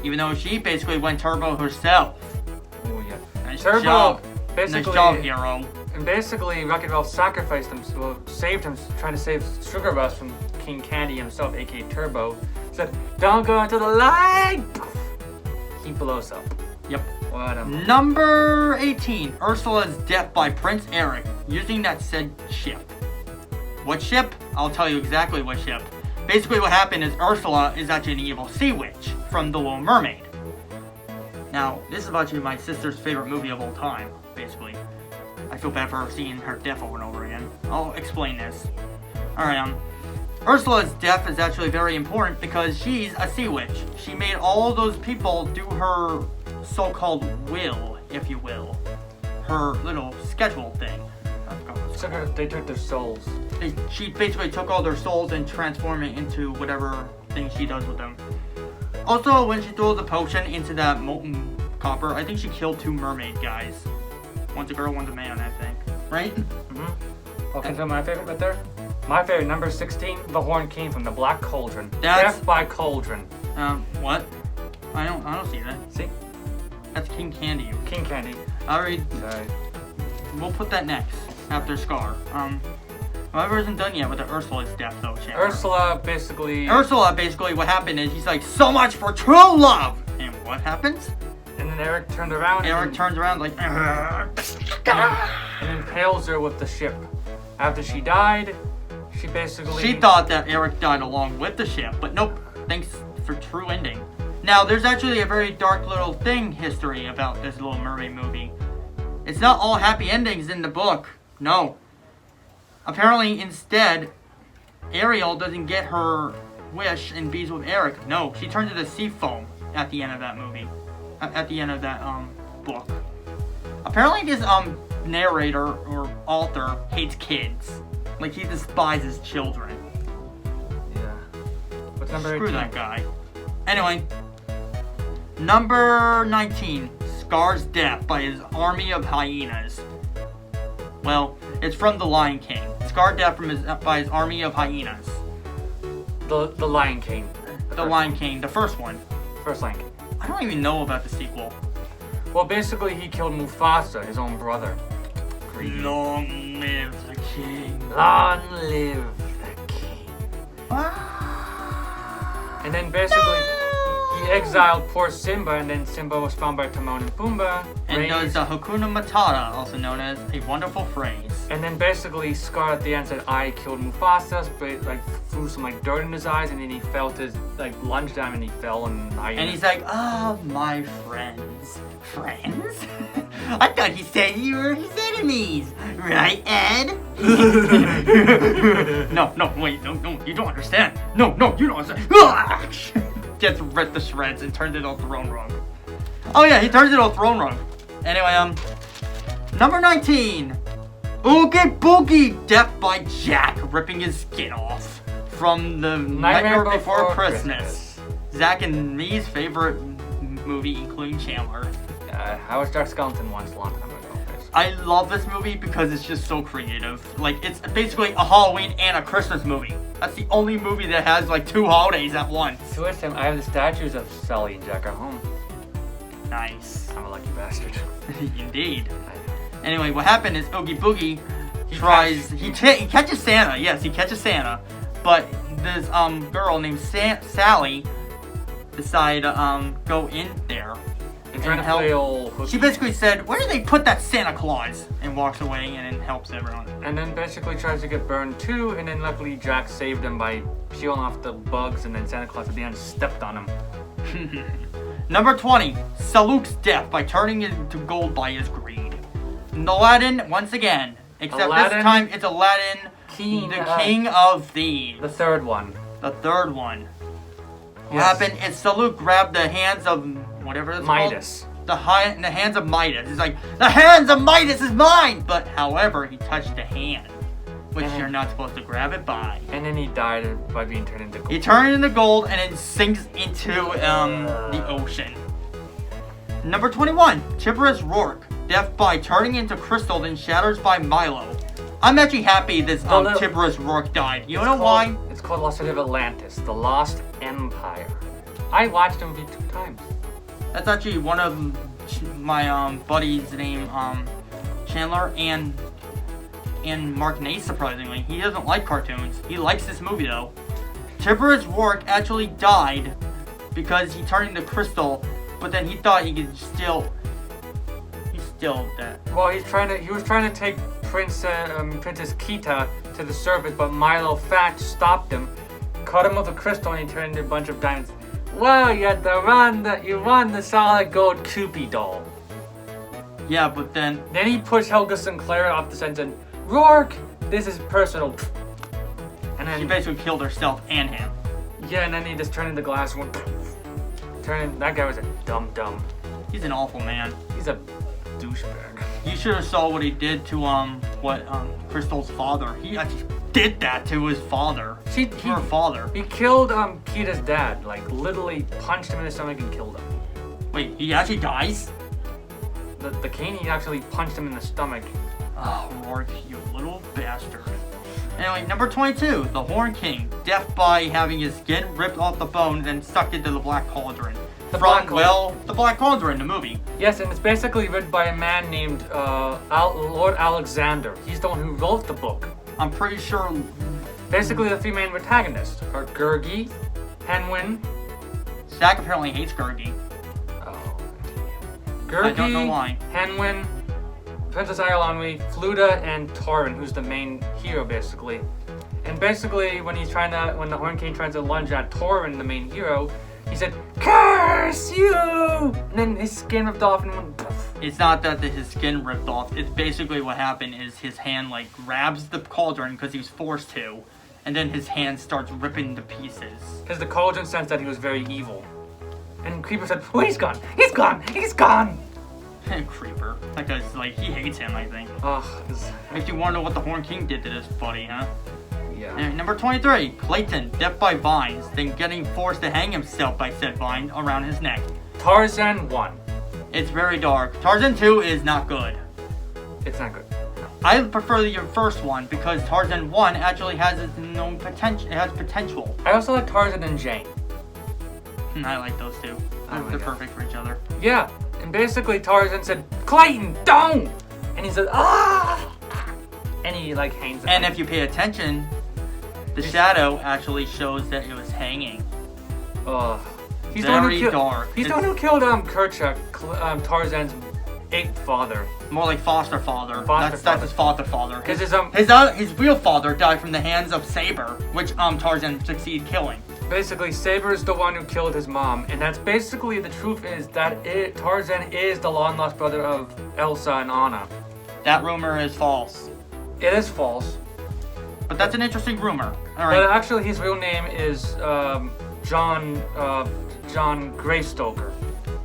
Even though she basically went turbo herself. Oh yeah. Nice Turbo. job. Basically, nice job, hero. And basically, Wreck-It Ralph sacrificed him, saved him, trying to save Sugar Rush from King Candy himself, aka Turbo. Said, "Don't go into the light." He blows up. Yep. What a Number 18. Ursula's death by Prince Eric using that said ship. What ship? I'll tell you exactly what ship. Basically what happened is Ursula is actually an evil sea witch from The Little Mermaid. Now, this is actually my sister's favorite movie of all time, basically. I feel bad for her seeing her death over and over again. I'll explain this. Alright, Ursula's death is actually very important because she's a sea witch. She made all those people do her so-called will, if you will. Her little schedule thing. They took their souls. She basically took all their souls and transformed it into whatever thing she does with them. Also, when she threw the potion into that molten copper, I think she killed 2 mermaid guys. One's a girl, one's a man, I think. Right? Mm-hmm. Okay, so my favorite right there? My favorite, number 16, the horn came from the Black Cauldron. That's... Death by Cauldron. What? I don't see that. See? That's King Candy. King Candy. Alright. Sorry. We'll put that next, after Scar. However, isn't done yet with the Ursula's death, though, Chandler. Ursula, basically, what happened is he's like, so much for true love! And what happens? And then Eric turned around. Turns around like, and impales her with the ship. After she died, she basically... She thought that Eric died along with the ship, but nope. Thanks for true ending. Now, there's actually a very dark little history about this Little Mermaid movie. It's not all happy endings in the book. No. Apparently, instead, Ariel doesn't get her wish and bees with Eric. No, she turns into sea foam at the end of that movie. At the end of that book. Apparently, this narrator or author hates kids. Like, he despises children. Yeah. What's number 18? Screw that guy. Anyway, number 19. Scar's death by his army of hyenas. Well, it's from The Lion King. Scar death by his army of hyenas. The Lion King. The Lion King, the first one. First Lion King. I don't even know about the sequel. Well, basically, he killed Mufasa, his own brother. Greedy. Long live the king. Long live the king. And then basically, he exiled poor Simba, and then Simba was found by Timon and Pumbaa. And does the Hakuna Matata, also known as a wonderful phrase. And then basically, Scar at the end said, "I killed Mufasa," but like threw some like dirt in his eyes, and then he felt his like lunged down, and he fell and And he's like, "Ah, my friends, Friends? I thought he said you were his enemies, right, Ed? No, wait, no, you don't understand. No, you don't understand. Gets ripped to shreds and turns it on throne rug. Oh yeah, he turns it on throne rug. Anyway, number 19. Oogie Boogie, death by Jack, ripping his skin off from the Nightmare Before Christmas. Zach and me's favorite movie, including Chandler. I was Jack Skellington once, a long time ago. I love this movie because it's just so creative. Like, it's basically a Halloween and a Christmas movie. That's the only movie that has, like, 2 holidays at once. To which I have the statues of Sally and Jack at home. Nice. I'm a lucky bastard. Indeed. Anyway, what happened is Oogie Boogie he catches Santa. Yes, he catches Santa. But this girl named Sally decided to go in there and trying to play old hooky. She basically said, "Where did they put that Santa Claus?" and walks away and then helps everyone. And then basically tries to get burned too, and then luckily Jack saved him by peeling off the bugs, and then Santa Claus at the end stepped on him. Number 20, Saluk's death by turning into gold by his greed. Aladdin, once again. Except Aladdin, this time it's Aladdin, the King of Thieves. The third one. The third one. What Yes. happened is Saluk grabbed the hands of whatever it's Midas. called. The hands of Midas. He's like, the hands of Midas is mine! But however, he touched the hand, which you're not supposed to grab it by. And then he died by being turned into gold. He turned into gold and then sinks into the ocean. Number 21, Tiberius Rourke. Death by turning into crystal, then shatters by Milo. I'm actually happy this Tiberius Rourke died. You know why? It's called Lost City of Atlantis, The Lost Empire. I watched him 2 times. That's actually one of my buddies named Chandler and Mark Nace, surprisingly. He doesn't like cartoons. He likes this movie though. Tiberius Rourke actually died because he turned into crystal, but then he thought he could still... He's still dead. Well, he was trying to take Princess Kita to the surface, but Milo Fat stopped him, cut him with a crystal, and he turned into a bunch of diamonds. Well, you won the solid gold Koopy doll. Yeah, but then he pushed Helga Sinclair off the set and said, "Rourke, this is personal." And then she basically killed herself and him. Yeah, and then he just turned into glass and went. That guy was a dumb. He's an awful man. He's a douchebag. You should have saw what he did to Crystal's father. He actually did that to his father. Her father. He killed Kita's dad. Like literally punched him in the stomach and killed him. Wait, he actually dies? The king, he actually punched him in the stomach. Oh, Rourke, you little bastard. Anyway, number 22, the Horn King. Death by having his skin ripped off the bone and sucked into the Black Cauldron. The Black Cauldron, the movie. Yes, and it's basically written by a man named Lord Alexander. He's the one who wrote the book. I'm pretty sure... Basically, the 3 main protagonists are Gurgi, Henwin... Zach apparently hates Gurgi. Oh. Gurgi, I don't know why. Henwin, Princess Iolonwi, Fluda, and Torin, who's the main hero, basically. And basically, when the Horn King tries to lunge at Torin, the main hero, he said, "Curse you!" And then his skin ripped off and went poof. It's not that his skin ripped off. It's basically what happened is his hand grabs the cauldron because he was forced to, and then his hand starts ripping to pieces. Because the cauldron sensed that he was very evil. And Creeper said, "Oh, he's gone! He's gone! He's gone!" Creeper. That guy's he hates him, I think. Ugh. Makes you wonder what the Horn King did to this buddy, huh? Yeah. And number 23, Clayton, death by vines, then getting forced to hang himself by said vine around his neck. Tarzan 1. It's very dark. Tarzan 2 is not good. It's not good. I prefer the first one because Tarzan 1 actually has its own potential. It has potential. I also like Tarzan and Jane. I like those two. They're perfect for each other. Yeah, and basically Tarzan said, "Clayton, don't!" And he said, "Ah!" And he hangs. And if you pay attention, the shadow actually shows that it was hanging. Ugh. He's very dark. He's the one who killed Kerchak, Tarzan's 8th father. More like foster father. That's his father. Because his real father died from the hands of Saber, which Tarzan succeeded killing. basically Saber is the one who killed his mom, and that's basically the truth is that Tarzan is the long-lost brother of Elsa and Anna. That rumor is false. It is false. But that's an interesting rumor. All But right. actually, his real name is John Greystoker.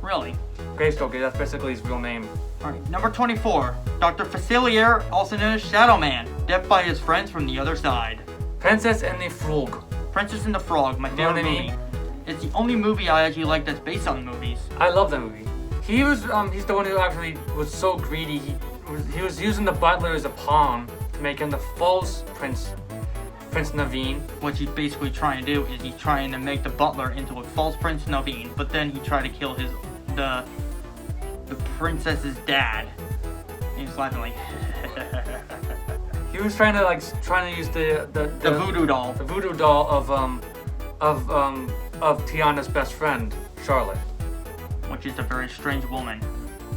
Really? Greystoker, that's basically his real name. All right. Number 24. Dr. Facilier, also known as Shadow Man, dead by his friends from the other side. Princess and the Frog. Princess and the Frog, my You know favorite what I movie. mean? It's the only movie I actually like that's based on movies. I love that movie. He's the one who actually was so greedy. He was using the butler as a pawn to make him the false Prince Naveen. What he's basically trying to do is he's trying to make the butler into a false Prince Naveen, but then he tried to kill the princess's dad. And he's laughing like He was trying to use the voodoo doll. The voodoo doll of Tiana's best friend, Charlotte. Which is a very strange woman.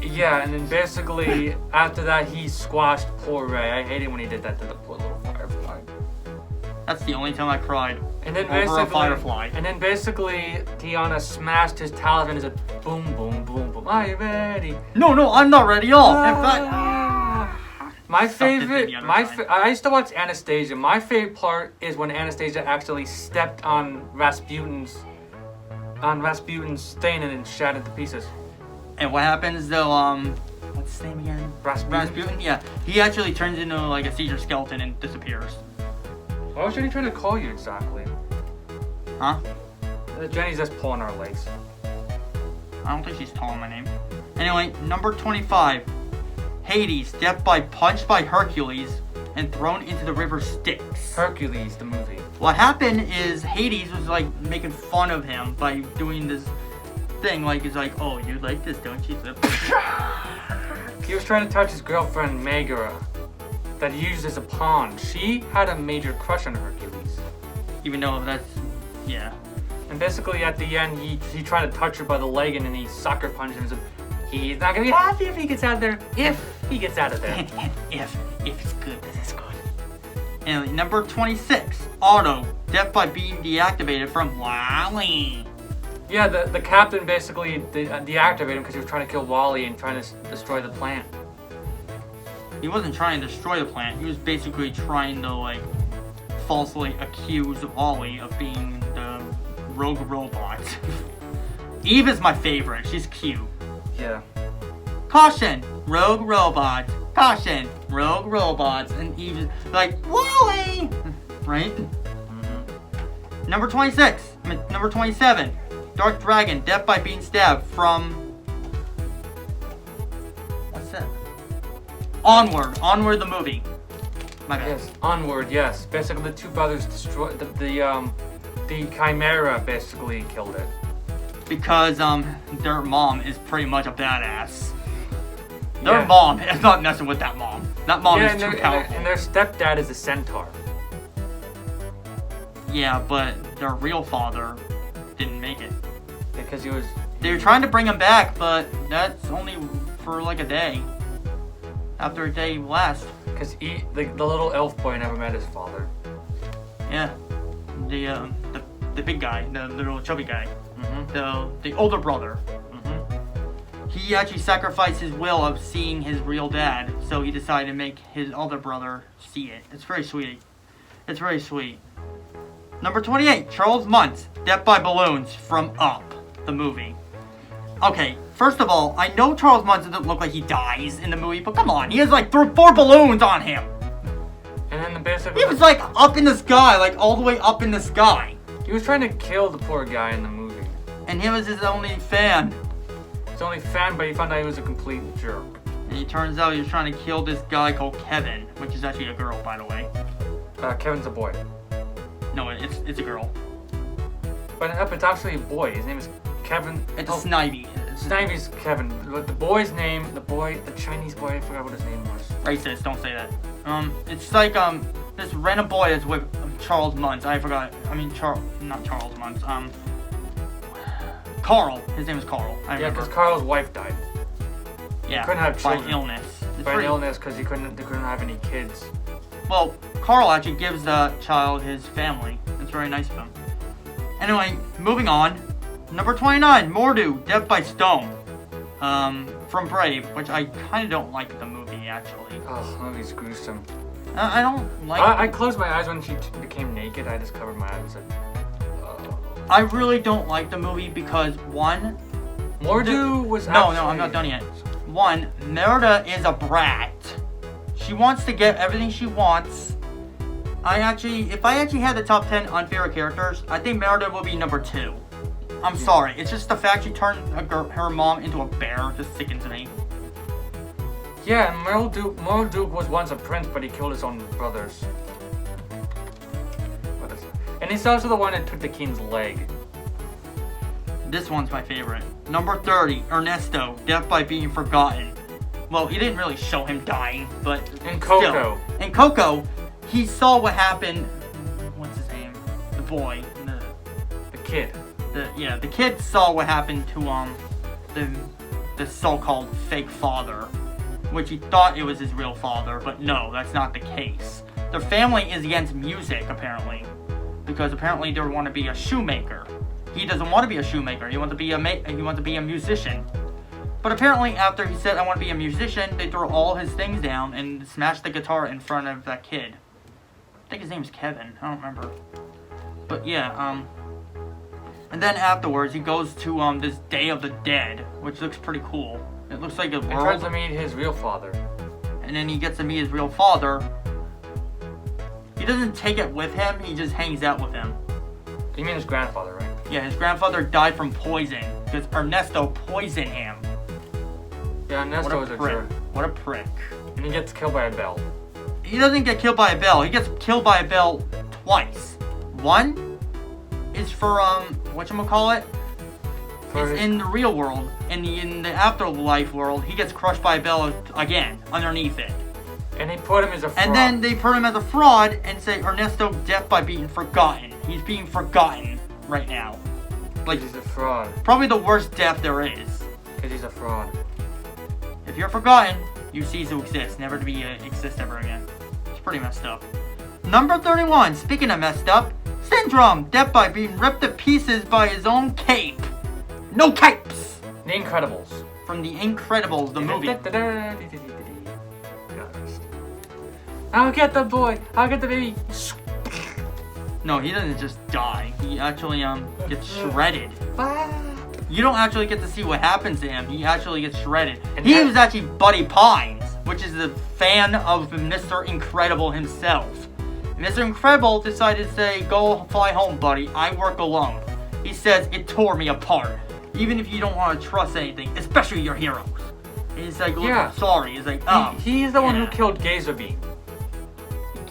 Yeah, and then basically after that he squashed poor Ray. I hated when he did that to the poor little firefly. That's the only time I cried. And then over a firefly. And then basically Tiana smashed his talisman and said, boom, boom, boom, boom. Are you ready? No, I'm not ready at all. In fact, my Stuffed it to favorite, the other side. I used to watch Anastasia. My favorite part is when Anastasia actually stepped on Rasputin's stain and it shattered to pieces. and what happens though? What's his name again? Rasputin. Yeah, he actually turns into like a Caesar skeleton and disappears. What was Jenny trying to call you exactly? Huh? Jenny's just pulling our legs. I don't think she's calling my name. Anyway, number 25. Hades, death punched by Hercules and thrown into the river Styx. Hercules, the movie. What happened is Hades was like making fun of him by doing this thing, like it's like, oh, you like this, don't you? He was trying to touch his girlfriend Megara, that he used as a pawn. She had a major crush on Hercules. Even though that's, yeah. And basically at the end, he tried to touch her by the leg and then he sucker punched him and said, he's not gonna be happy if he gets out of there. If he gets out of there. if it's good, then it's good. And number 26, Otto, death by being deactivated from Wally. Yeah, the captain basically deactivated him because he was trying to kill Wally and trying to destroy the plant. He wasn't trying to destroy the plant. He was basically trying to like falsely accuse Wally of being the rogue robot. Eve is my favorite. She's cute. Yeah. Caution, rogue robots. Caution, rogue robots. And Eve's like, Wally! Right? Mm-hmm. Number 27. Dark Dragon, death by being stabbed from... What's that? Onward the movie. My bad. Yes, Onward, yes. Basically the two brothers destroyed the Chimera basically killed it. Because their mom is pretty much a badass. Their Yeah. mom is not messing with that mom. That mom is too powerful. And their stepdad is a centaur. Yeah, but their real father didn't make it. Because he was... They were trying to bring him back, but that's only for like a day. After a day last. Because the little elf boy never met his father. Yeah. The big guy, the little chubby guy. Mm-hmm. The older brother. Mm-hmm. He actually sacrificed his will of seeing his real dad, so he decided to make his other brother see it. It's very sweet. It's very sweet. Number 28, Charles Muntz, death by balloons from Up, the movie. Okay, first of all, I know Charles Muntz doesn't look like he dies in the movie, but come on, he has like 4 balloons on him. And then basically... He was like up in the sky, like all the way up in the sky. He was trying to kill the poor guy in the movie. And he was his only fan. His only fan, but he found out he was a complete jerk. And he turns out he was trying to kill this guy called Kevin, which is actually a girl, by the way. Kevin's a boy. No, it's a girl. But it's actually a boy. His name is Kevin. It's a Snivy. Snivy's Kevin. But the boy's name, the Chinese boy, I forgot what his name was. Racist, don't say that. It's like, this random boy is with Charles Muntz. I forgot. I mean, not Charles Muntz. Carl. His name is Carl. I Yeah, remember. because Carl's wife died. Yeah, couldn't have by children. illness. It's By an pretty- illness, because they couldn't have any kids. Well, Carl actually gives the child his family. It's very nice of him. Anyway, moving on. Number 29, Mordu, Death by Stone. From Brave, which I kind of don't like the movie, actually. Oh, the movie's gruesome. I don't like I closed my eyes when she became naked. I just covered my eyes and said, I really don't like the movie because, one... Mordu was No, I'm not done yet. One, Merida is a brat. She wants to get everything she wants. If I actually had the top 10 unfavorite characters, I think Merida will be number 2. I'm sorry, it's just the fact she turned her mom into a bear just sickens me. Yeah, Marmaduke was once a prince, but he killed his own brothers. And he's also the one that took the king's leg. This one's my favorite. Number 30, Ernesto, Death by Being Forgotten. Well, he didn't really show him dying, but... In Coco. Still, in Coco, he saw what happened... What's his name? The boy. The kid. The kid saw what happened to, the so-called fake father. Which he thought it was his real father, but no, that's not the case. Their family is against music, apparently. Because apparently they want to be a shoemaker. He doesn't want to be a shoemaker. He wants to be a musician. But apparently, after he said, "I want to be a musician," they threw all his things down and smashed the guitar in front of that kid. I think his name's Kevin. I don't remember. But yeah, and then afterwards, he goes to this Day of the Dead, which looks pretty cool. It looks like a world. He tries to meet his real father. And then he gets to meet his real father. He doesn't take it with him. He just hangs out with him. You mean his grandfather, right? Yeah, his grandfather died from poison because Ernesto poisoned him. Yeah, Ernesto is a jerk. What a prick. And he gets killed by a bell. He doesn't get killed by a bell. He gets killed by a bell twice. One is for, whatchamacallit? It's in the real world. In the afterlife world, he gets crushed by a bell again, underneath it. And they put him as a fraud. And then they put him as a fraud and say, Ernesto, death by being forgotten. He's being forgotten right now. Like, he's a fraud. Probably the worst death there is. Because he's a fraud. If you're forgotten, you cease to exist, never to be exist ever again. It's pretty messed up. Number 31, speaking of messed up, Syndrome, death by being ripped to pieces by his own cape. No capes! The Incredibles. From The Incredibles, the movie. I'll get the boy. I'll get the baby. No, he doesn't just die. He actually gets shredded. You don't actually get to see what happens to him. He actually gets shredded. And he was actually Buddy Pines, which is a fan of Mr. Incredible himself. And Mr. Incredible decided to say, "Go fly home, buddy. I work alone." He says, "It tore me apart. Even if you don't want to trust anything, especially your heroes." And he's like, "Look, I'm sorry." He's like, "Oh." He's the one who killed Gazerbeam.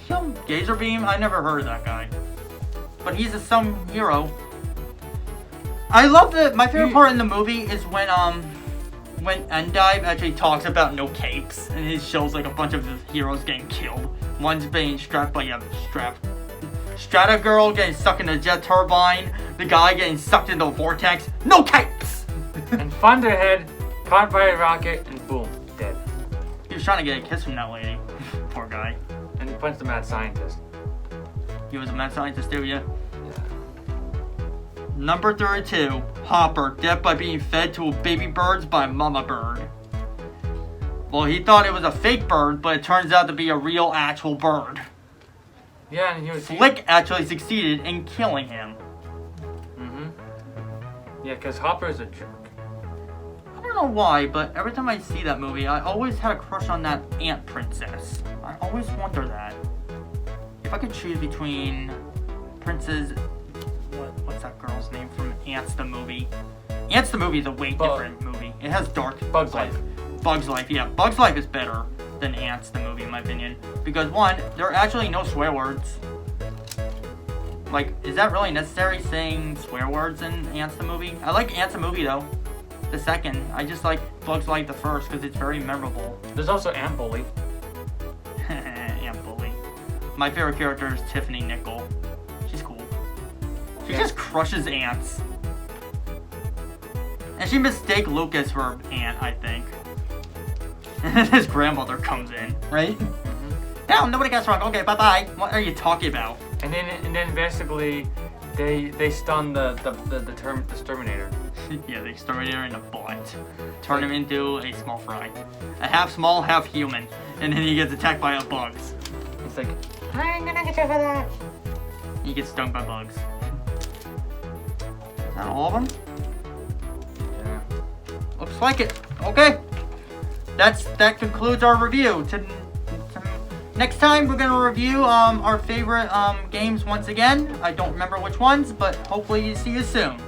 Killed Gazerbeam? I never heard of that guy. But he's some hero. I love that. My favorite part in the movie is when Endive actually talks about no capes, and it shows like a bunch of the heroes getting killed. One's being strapped by a Strata girl getting stuck in a jet turbine. The guy getting sucked into a vortex. No capes. And Thunderhead caught by a rocket and boom, dead. He was trying to get a kiss from that lady. Poor guy. And he punched the mad scientist. He was a mad scientist too, yeah. Number 32, Hopper, death by being fed to baby birds by Mama Bird. Well, he thought it was a fake bird, but it turns out to be a real, actual bird. Yeah, and he was... Flick actually succeeded in killing him. Yeah, because Hopper is a jerk. I don't know why, but every time I see that movie, I always had a crush on that ant princess. I always wonder that. If I could choose between Princess... What's that girl's name from Ants the movie? Ants the movie is a way different movie. It has dark... Bug's Life. Bug's Life, yeah. Bug's Life is better than Ants the movie, in my opinion. Because, one, there are actually no swear words. Like, is that really necessary, saying swear words in Ants the movie? I like Ants the movie, though. The second. I just like Bug's Life the first, because it's very memorable. There's also Ant Bully. Ant Bully. My favorite character is Tiffany Nickel. She's cool. She just crushes ants. And she mistakes Lucas for an ant, I think. And his grandmother comes in, right? No, nobody gets wrong. Okay, bye-bye. What are you talking about? And then basically, They stun the exterminator. Yeah, the exterminator in the butt. Turn him into a small fry. A half small, half human. And then he gets attacked by bugs. It's like, I'm gonna get you for that. He gets stung by bugs. Is that all of them? yeah. Looks like it. Okay. That concludes our review. Next time we're gonna review our favorite games once again. I don't remember which ones, but hopefully you see you soon.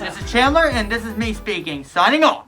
This is Chandler, and this is me speaking. Signing off.